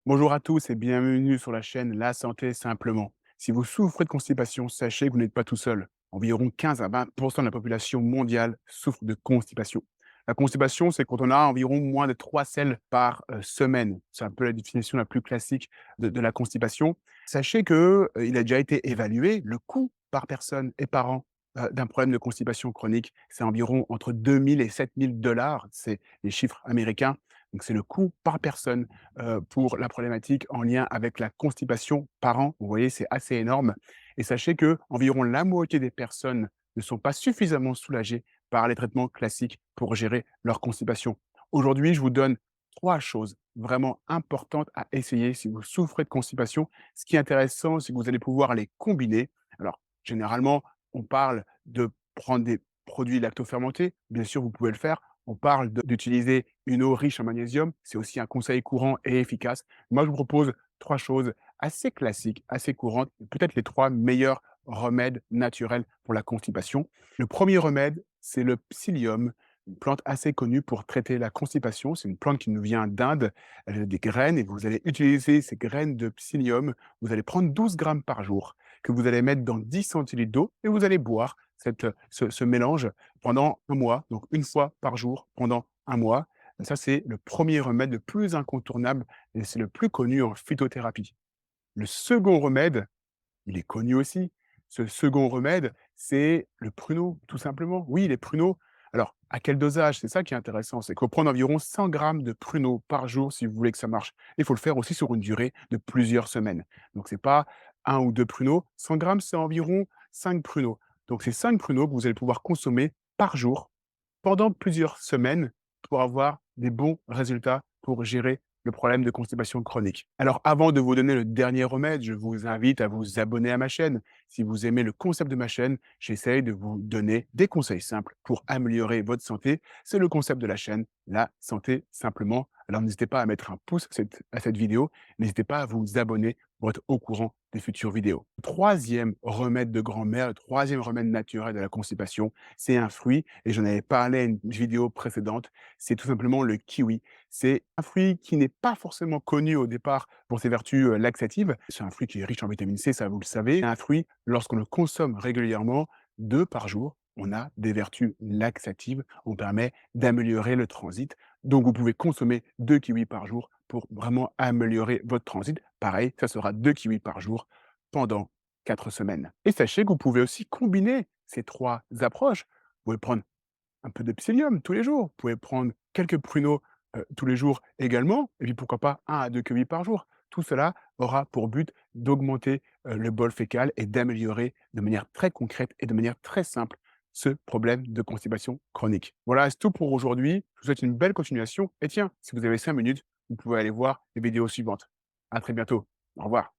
Bonjour à tous et bienvenue sur la chaîne La Santé Simplement. Si vous souffrez de constipation, sachez que vous n'êtes pas tout seul. Environ 15 à 20 de la population mondiale souffre de constipation. La constipation, c'est quand on a environ moins de 3 selles par semaine. C'est un peu la définition la plus classique de la constipation. Sachez que il a déjà été évalué le coût par personne et par an d'un problème de constipation chronique. C'est environ entre 2000 et 7000 dollars. C'est les chiffres américains. Donc, c'est le coût par personne pour la problématique en lien avec la constipation par an. Vous voyez, c'est assez énorme et sachez que environ la moitié des personnes ne sont pas suffisamment soulagées par les traitements classiques pour gérer leur constipation. Aujourd'hui, je vous donne 3 choses vraiment importantes à essayer si vous souffrez de constipation. Ce qui est intéressant, c'est que vous allez pouvoir les combiner. Alors, généralement, on parle de prendre des produits lactofermentés. Bien sûr, vous pouvez le faire. On parle d'utiliser une eau riche en magnésium. C'est aussi un conseil courant et efficace. Moi, je vous propose 3 choses assez classiques, assez courantes, peut-être les 3 meilleurs remèdes naturels pour la constipation. Le premier remède, c'est le psyllium, une plante assez connue pour traiter la constipation. C'est une plante qui nous vient d'Inde. Elle a des graines et vous allez utiliser ces graines de psyllium. Vous allez prendre 12 grammes par jour que vous allez mettre dans 10 centilitres d'eau et vous allez boire ce mélange pendant un mois, donc une fois par jour pendant un mois. Ça, c'est le premier remède le plus incontournable et c'est le plus connu en phytothérapie. Le second remède, il est connu aussi. Ce second remède, c'est le pruneau, tout simplement. Oui, les pruneaux. Alors, à quel dosage? C'est ça qui est intéressant. C'est qu'il faut prendre environ 100 grammes de pruneaux par jour si vous voulez que ça marche. Il faut le faire aussi sur une durée de plusieurs semaines. Donc, c'est pas un ou 2 pruneaux. 100 grammes, c'est environ 5 pruneaux. Donc, c'est 5 pruneaux que vous allez pouvoir consommer par jour pendant plusieurs semaines pour avoir des bons résultats pour gérer le problème de constipation chronique. Alors, avant de vous donner le dernier remède, je vous invite à vous abonner à ma chaîne. Si vous aimez le concept de ma chaîne, j'essaye de vous donner des conseils simples pour améliorer votre santé. C'est le concept de la chaîne, la santé simplement. Alors, n'hésitez pas à mettre un pouce à cette vidéo. N'hésitez pas à vous abonner pour être au courant des futures vidéos. Troisième remède de grand-mère, le troisième remède naturel de la constipation, c'est un fruit et j'en avais parlé à une vidéo précédente, c'est tout simplement le kiwi. C'est un fruit qui n'est pas forcément connu au départ pour ses vertus, laxatives. C'est un fruit qui est riche en vitamine C, ça vous le savez. Un fruit, lorsqu'on le consomme régulièrement, 2 par jour, on a des vertus laxatives. On permet d'améliorer le transit. Donc vous pouvez consommer 2 kiwis par jour pour vraiment améliorer votre transit. Pareil, ça sera 2 kiwis par jour pendant 4 semaines. Et sachez que vous pouvez aussi combiner ces 3 approches. Vous pouvez prendre un peu de psyllium tous les jours. Vous pouvez prendre quelques pruneaux, tous les jours également et puis pourquoi pas 1 à 2 kiwis par jour. Tout cela aura pour but d'augmenter, le bol fécal et d'améliorer de manière très concrète et de manière très simple ce problème de constipation chronique. Voilà, c'est tout pour aujourd'hui. Je vous souhaite une belle continuation et tiens, si vous avez 5 minutes, vous pouvez aller voir les vidéos suivantes. À très bientôt. Au revoir.